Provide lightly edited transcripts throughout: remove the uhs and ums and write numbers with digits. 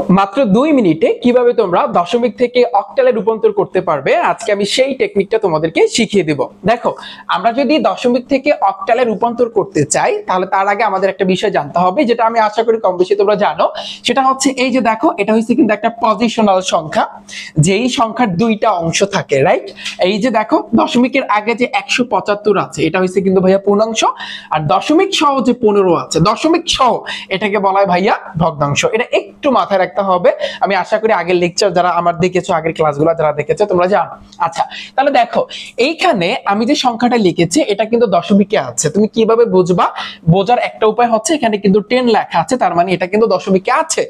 মাত্র 2 মিনিটে কিভাবে তোমরা দশমিক থেকে অক্টালে রূপান্তর করতে পারবে আজকে আমি সেই টেকনিকটা তোমাদেরকে শিখিয়ে দেব। দেখো, আমরা যদি দশমিক থেকে অক্টালে রূপান্তর করতে চাই তাহলে তার আগে আমাদের একটা বিষয় জানতে হবে, যেটা আমি আশা করি কম বেশি তোমরা জানো। সেটা হচ্ছে এই যে দেখো, এটা হচ্ছে কিন্তু একটা পজিশনাল সংখ্যা, যেই সংখ্যার দুইটা অংশ থাকে, রাইট? এই যে দেখো, দশমিকের আগে যে 175 আছে এটা হচ্ছে কিন্তু ভাইয়া পূর্ণাংশ, আর দশমিক সহ যে 15 আছে, দশমিক সহ এটাকে বলা হয় ভাইয়া ভগ্নাংশ। এটা একটু মাথায় রাখতে হবে। আমি আশা করি আগের লেকচার যারা আমার দেখেছো, আগের ক্লাসগুলো যারা দেখেছো তোমরা জানো। আচ্ছা, তাহলে দেখো এইখানে আমি যে সংখ্যাটা লিখেছি এটা কিন্তু দশমিকে আছে। তুমি কিভাবে বুঝবা? বোঝার একটা উপায় হচ্ছে এখানে কিন্তু 10 লেখা আছে, তার মানে এটা কিন্তু দশমিকে আছে।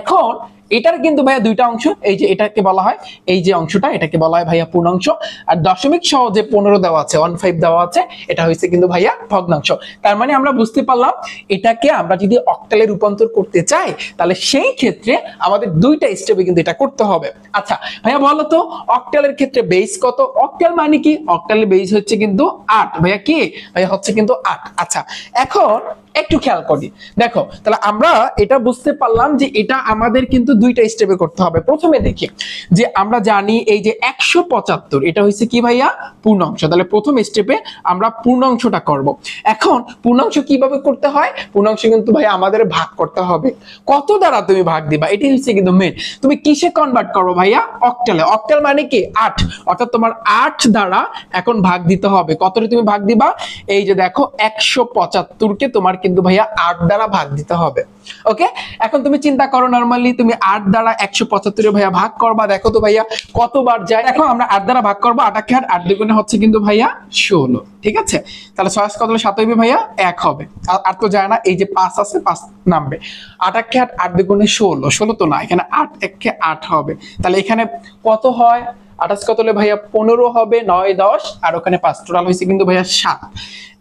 এখন এটার কিন্তু ভাইয়া দুইটা অংশ, এই যে এটাকে বলা হয়, এই যে অংশটা এটাকে বলা হয় ভাইয়া পূর্ণাংশ, আর দশমিক সহ যে 15 দেওয়া আছে, 15 দেওয়া আছে, এটা হচ্ছে কিন্তু ভাইয়া ভগ্নাংশ। তার মানে আমরা বুঝতে পারলাম এটাকে আমরা যদি অক্টালে রূপান্তর করতে চাই তাহলে সেই ক্ষেত্রে আমাদের দুইটা স্টেপে কিন্তু এটা করতে হবে। আচ্ছা ভাইয়া বলো তো, অক্টালের ক্ষেত্রে বেস কত? অক্টাল মানে কি? অক্টালের বেস হচ্ছে কিন্তু 8। ভাইয়া কি? ভাইয়া হচ্ছে কিন্তু 8। আচ্ছা, এখন একটু খেয়াল করি, দেখো তাহলে আমরা এটা বুঝতে পারলাম যে এটা আমাদের কিন্তু দুইটা স্টেপে করতে হবে। প্রথমে দেখি যে আমরা জানি এই যে 175 এটা হচ্ছে কি ভাইয়া? পূর্ণাংশ। তাহলে প্রথম স্টেপে আমরা পূর্ণাংশটা করব। এখন পূর্ণাংশ কিভাবে করতে হয়? পূর্ণাংশ কিন্তু ভাই আমাদের ভাগ করতে হবে। কত দ্বারা তুমি ভাগ দিবা, এটাই হচ্ছে কিন্তু মেন। তুমি কিসে কনভার্ট করো ভাইয়া? অক্টালে। অক্টাল মানে কি? 8, অর্থাৎ তোমার 8 দ্বারা এখন ভাগ দিতে হবে। কতটা তুমি ভাগ দিবা? এই যে দেখো 175 কে তোমার কিন্তু ভাইয়া 8 দ্বারা ভাগ দিতে হবে। ওকে, এখন তুমি চিন্তা করো, নরমালি তুমি 8 দ্বারা 175 এর ভাইয়া ভাগ করবা, দেখো তো ভাইয়া কতবার যায়। দেখো আমরা 8 দ্বারা ভাগ করবো, 8 কে 8 দুগুণে হচ্ছে কিন্তু ভাইয়া 16। ঠিক আছে, তাহলে 6 কত হলে 7 হইবে ভাইয়া? 1 হবে। আর তো যায় না, এই যে 5 আছে 5 নামবে। 8 কে 8 দুগুণে 16, 16 তো না, এখানে 8 1 কে 8 হবে। তাহলে এখানে কত হয়? 28 কত হলে ভাইয়া? 15 হবে, 9 10 আর ওখানে 5, টোটাল হয়েছে কিন্তু ভাইয়া 7।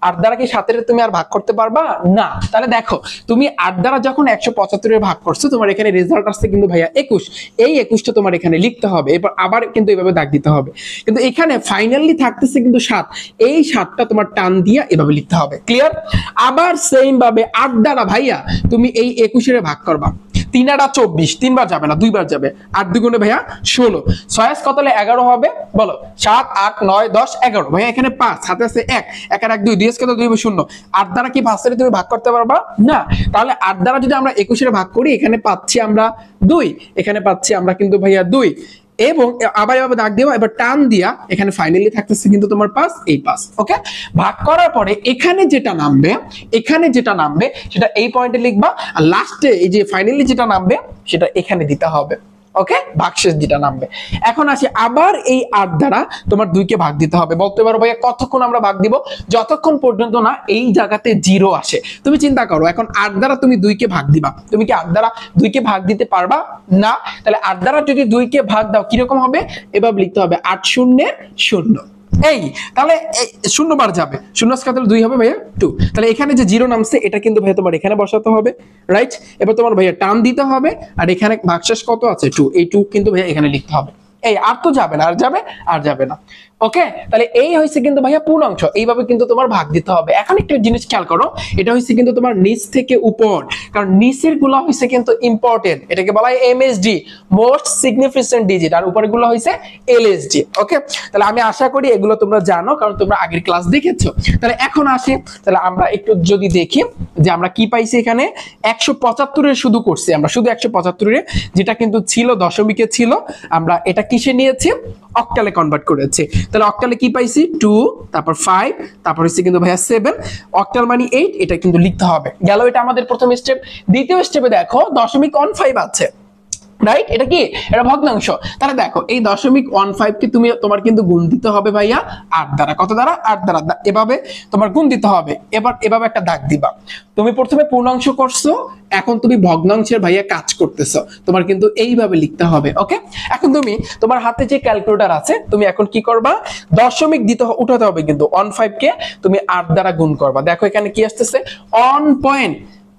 8 দ্বারা কি 7 এর তুমি আর ভাগ করতে পারবা না? তাহলে দেখো, তুমি 8 দ্বারা যখন 175 এর ভাগ করছো, তোমার এখানে রেজাল্ট আসছে কিন্তু ভাইয়া 21। এই 21টা তোমার এখানে লিখতে হবে, এরপর আবার কিন্তু এইভাবে দাগ দিতে হবে। কিন্তু এখানে ফাইনালি থাকতেছে কিন্তু 7, এই 7টা তোমার টান দিয়ে এভাবে লিখতে হবে। ক্লিয়ার? আবার সেম ভাবে 8 দ্বারা ভাইয়া তুমি এই 21 এর ভাগ করবা। 3 আর 24, 3 বার যাবে না, 2 বার যাবে। 8 দুগুণে ভাইয়া 16, 6 কত হলে 11 হবে? বলো, 7 8 9 10 11। ভাইয়া এখানে 5, হাতে আছে 1, 1 আর 1 2, 2 কত? 2 0। 8 দ্বারা কি 5 এর তুমি ভাগ করতে পারবা না? তাহলে 8 দ্বারা যদি আমরা 21 এর ভাগ করি, এখানে পাচ্ছি আমরা 2, এখানে পাচ্ছি আমরা কিন্তু ভাইয়া 2, এবং আবার এভাবে দাগ দিও, এবার টান দিয়া এখানে ফাইনালি থাকতেছে কিন্তু তোমার 5, এই 5। ওকে, ভাগ করার পরে এখানে যেটা নামবে, এখানে যেটা নামবে সেটা এই পয়েন্টে লিখবা, আর লাস্টে এই যে ফাইনালি যেটা নামবে সেটা এখানে দিতে হবে। ওকে, ভাগশেষ যেটা নামবে। এখন আসি আবার এই 8 দ্বারা তোমার 2 কে ভাগ দিতে হবে। বলতে পারো ভাইয়া কতক্ষণ আমরা ভাগ দিব? যতক্ষণ পর্যন্ত না এই জায়গাতে 0 আসে। তুমি চিন্তা করো, এখন 8 দ্বারা তুমি 2 কে ভাগ দিবা, তুমি কি 8 দ্বারা 2 কে ভাগ দিতে পারবা না? তাহলে 8 দ্বারা যদি 2 কে ভাগ দাও কিরকম হবে? এভাবে লিখতে হবে 8 0 0। এই তাহলে 0 বার যাবে, 0 কত হলে 2 হবে ভাইয়া? 2। তাহলে এখানে যে 0 নামছে এটা কিন্তু ভাইয়া তোমার এখানে বসাতে হবে, রাইট? এবার তোমার ভাইয়া টান দিতে হবে, আর এখানে ভাগশেষ কত আছে? 2, এই 2 কিন্তু ভাইয়া এখানে লিখতে হবে। এই আর তো যাবে না, আর যাবে? আর যাবে না। ওকে, তাহলে এই হইছে কিন্তু ভাইয়া পূর্ণাংশ। এইভাবে কিন্তু তোমার ভাগ দিতে হবে। এখন একটা জিনিস খেয়াল করো, এটা হইছে কিন্তু তোমার নিচ থেকে উপর, কারণ নিচের গুলো হইছে কিন্তু ইম্পর্টেন্ট, এটাকে বলা হয় এমএসডি, মোস্ট সিগনিফিকেন্ট ডিজিট, আর উপরের গুলো হইছে এলএসডি। ওকে, তাহলে আমি আশা করি এগুলো তোমরা জানো, কারণ তোমরা আগের ক্লাস দেখেছো। তাহলে এখন আসি, তাহলে আমরা একটু যদি দেখি যে আমরা কি পাইছি এখানে। 175 এর শুধু করছি আমরা, শুধু 175 এর, যেটা কিন্তু ছিল দশমিকে ছিল, আমরা এটা কিসে নিয়েছি? অক্টালে কনভার্ট করেছি। তাহলে অক্টালে কি পাইছি? 2, তারপর 5, তারপর হচ্ছে কিন্তু ভাইয়া 7, অক্টাল মানে 8, এটা কিন্তু লিখতে হবে। গেল এটা আমাদের প্রথম স্টেপ। দ্বিতীয় স্টেপে দেখো 0.15 আছে, রাইট? এটা কি? এটা ভগ্নাংশ। তাহলে দেখো এই 0.15 কে তুমি তোমার কিন্তু গুণ দিতে হবে ভাইয়া 8 দ্বারা। কত দ্বারা? 8 দ্বারা। এভাবে তোমার গুণ দিতে হবে। এবার এভাবে একটা দাগ দিবা। তুমি প্রথমে পূর্ণাংশ করছো, এখন তুমি ভগ্নাংশের ভাইয়া কাজ করতেছো, তোমার কিন্তু এইভাবে লিখতে হবে। ওকে, এখন তুমি তোমার হাতে যে ক্যালকুলেটর আছে, তুমি এখন কি করবা? দশমিক দিতে উঠাতে হবে, কিন্তু 15 কে তুমি 8 দ্বারা গুণ করবা। দেখো এখানে কি আসতেছে? 1.15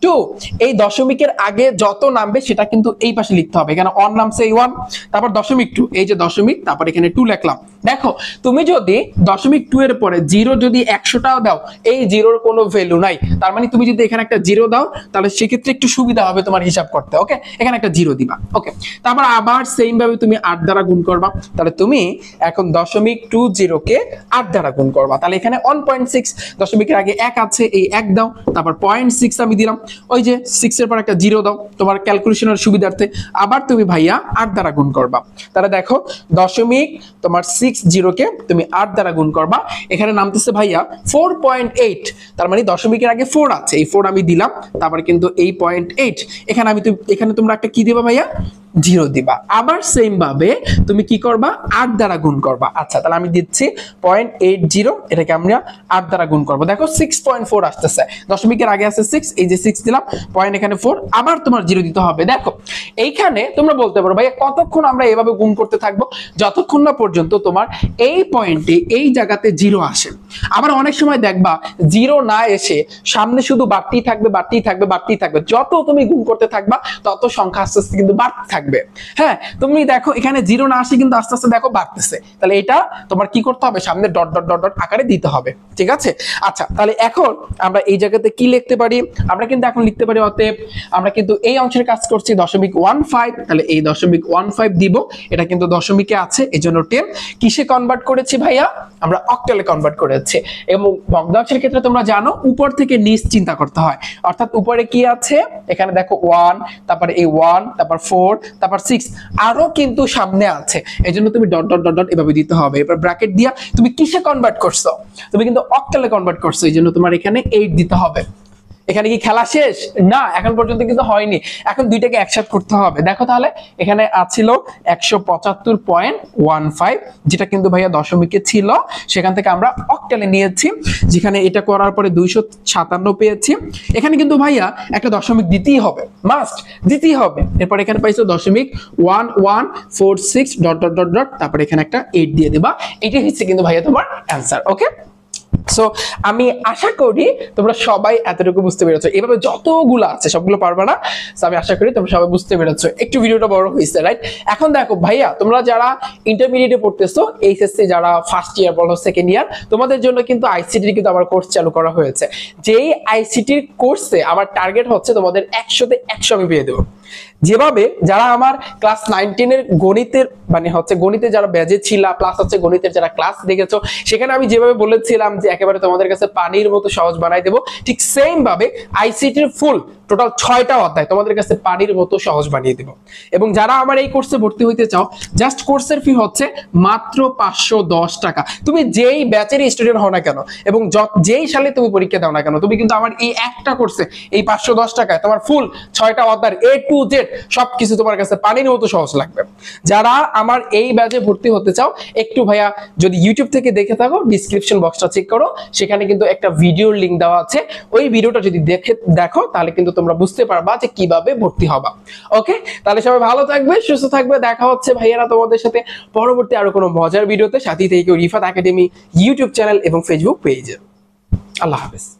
2 এই দশমিকের আগে যত নামবে সেটা কিন্তু এই পাশে লিখতে হবে। এখানে 1 নামছে এই 1, তারপর দশমিক 2, এই যে দশমিক, তারপর এখানে 2 লিখলাম। দেখো তুমি যদি দশমিক 2 এর পরে 0 যদি 100টাও দাও, এই জিরোর কোনো ভ্যালু নাই, তার মানে তুমি যদি এখানে একটা 0 দাও তাহলে সেক্ষেত্রে একটু সুবিধা হবে তোমার হিসাব করতে। ওকে, এখানে একটা 0 দিবা। ওকে, তারপর আবার সেম ভাবে তুমি 8 দ্বারা গুণ করবা। তাহলে তুমি এখন দশমিক 20 কে 8 দ্বারা গুণ করবা। তাহলে এখানে 1.6, দশমিকের আগে 1 আছে, এই 1 দাও, তারপর 0.6 আমি দিলাম, ওই যে 6 এর পর একটা 0 দাও তোমার ক্যালকুলেশনের সুবিধার্থে। আবার তুমি ভাইয়া 8 দ্বারা গুণ করবা। তাহলে দেখো দশমিক তোমার 60 কে তুমি 8 দ্বারা গুণ করবা। এখানে নামতেছে ভাইয়া 4.8, তার মানে দশমিকের আগে 4 আছে, এই 4 আমি দিলাম, তারপর কিন্তু এই 0.8, এখানে তোমরা একটা কি দিবা ভাইয়া, 0 দিবা। আবার সেম ভাবে তুমি কি করবা, 8 দ্বারা গুণ করবা। আচ্ছা, তাহলে আমি দিচ্ছি 0.80, এটাকে আমরা 8 দ্বারা গুণ করব। দেখো 6.4 আসতেছে, দশমিকের আগে আছে 6, এই যে 6 দিলাম, পয়েন্ট এখানে 4, আবার তোমার 0 দিতে হবে। দেখো এইখানে তোমরা বলতে পারো ভাইয়া কতক্ষণ আমরা এভাবে গুণ করতে থাকবো, যতক্ষণ না পর্যন্ত তোমার এই পয়েন্টে এই জায়গাতে 0 আসে। আবার অনেক সময় দেখবা 0 না এসে সামনে শুধু বাড়তেই থাকবে, বাড়তেই থাকবে, বাড়তেই থাকবে। যত তুমি গুণ করতে থাকবা তত সংখ্যা আস্তে আস্তে কিন্তু বাড়তে থাকবে। হ্যাঁ, তুমি দেখো এখানে 0 না আসে কিন্তু আস্তে আস্তে দেখো বাড়তেছে। তাহলে এটা তোমার কি করতে হবে, সামনে ডট ডট ডট ডট আকারে দিতে হবে। ঠিক আছে? আচ্ছা, তাহলে এখন আমরা এই জায়গাতে কি লিখতে পারি, আমরা কিন্তু এখন লিখতে পারি অতএব আমরা কিন্তু এই অংশের কাজ করছি 0.15, তাহলে এই 0.15 দিব, এটা কিন্তু দশমিকে আছে এজন্য 10। কিসে কনভার্ট করেছি ভাইয়া, আমরা অক্টালে কনভার্ট করেছি। এবং ভগ্নাংশের ক্ষেত্রে তোমরা জানো উপর থেকে নিচ চিন্তা করতে হয়, অর্থাৎ উপরে কি আছে, এখানে দেখো 1, তারপরে এই 1, তারপর 4, তারপর 6, আরো কিন্তু সামনে আছে, এজন্য তুমি ডট ডট ডট ডট এভাবে দিতে হবে। এবার ব্র্যাকেট দিয়া তুমি কিসে কনভার্ট করছো, তুমি কিন্তু অক্টালে কনভার্ট করছো, এজন্য তোমার এখানে 8 দিতে হবে। এখানে কি খেলা শেষ? না, এখন পর্যন্ত কিন্তু হয়নি, এখন দুইটাকে একসাথে করতে হবে। দেখো তাহলে এখানে আছিল 175.15, যেটা কিন্তু ভাইয়া দশমিকে ছিল, সেখান থেকে আমরা অক্টালে নিয়েছি, যেখানে এটা করার পরে 257 পেয়েছি। এখানে কিন্তু ভাইয়া একটা দশমিক দিতেই হবে, মাস্ট দিতেই হবে। এরপর এখানে পাইছো 0.1146 ডট ডট ডট ডট, তারপর এখানে একটা 8 দিয়ে দিবা। এটাই হচ্ছে কিন্তু ভাইয়া তোমার অ্যান্সার। ওকে, সো আমি আশা করি তোমরা সবাই এতটুকু বুঝতে পেরেছো। এভাবে যতগুলো আছে সবগুলো পারবে না, সো আমি আশা করি তোমরা সবাই বুঝতে পেরেছো। একটু ভিডিওটা বড় হয়েছে, রাইট? এখন দেখো ভাইয়া, তোমরা যারা ইন্টারমিডিয়েটে পড়তেছো, এইচএসসি যারা ফার্স্ট ইয়ার বলো সেকেন্ড ইয়ার, তোমাদের জন্য কিন্তু আইসিটির কিন্তু আমার কোর্স চালু করা হয়েছে। যেই আইসিটির কোর্সে আমার টার্গেট হচ্ছে তোমাদের 100তে 100 আমি পেয়ে দেবো। যেভাবে যারা আমার ক্লাস 19 এর গণিতের মানে হচ্ছে গণিতে যারা ব্যাজে ছিল, প্লাস হচ্ছে গণিতের যারা ক্লাস দেখেছো, সেখানে আমি যেভাবে বলেছিলাম যে একেবারে তোমাদের কাছে পানির মতো সহজ বানাই দেবো, ঠিক সেম ভাবে আইসিটির ফুল টোটাল 6টা অধ্যায় তোমাদের কাছে পানির মতো সহজ বানিয়ে দেব। এবং যারা আমার এই কোর্সে ভর্তি হইতে চাও, জাস্ট কোর্সের ফি হচ্ছে মাত্র 510 টাকা। তুমি যেই ব্যাচের স্টুডেন্ট হও না কেন এবং যেই সালে তুমি পরীক্ষা দাও না কেন, তুমি কিন্তু আমার এই একটা কোর্সে এই 510 টাকায় তোমার ফুল 6টা অধ্যায় A to Z সবকিছু তোমার কাছে পানির মতো সহজ লাগবে। যারা আমার এই ব্যাচে ভর্তি হতে চাও, একটু ভাইয়া যদি ইউটিউব থেকে দেখে থাকো, ডিসক্রিপশন বক্সটা চেক করো, সেখানে কিন্তু একটা ভিডিওর লিংক দেওয়া আছে। ওই ভিডিওটা যদি দেখো তাহলে কিন্তু তোমরা বুঝতে পারবা যে কিভাবে ভর্তি হবা। ওকে, তাহলে সবাই ভালো থাকবে, সুস্থ থাকবে। দেখা হচ্ছে ভাইয়ারা তোমাদের সাথে পরবর্তী আরো কোনো মজার ভিডিওতে। সাথী থেকে রিফাত একাডেমি ইউটিউব চ্যানেল এবং ফেসবুক পেজে। আল্লাহ হাফেজ।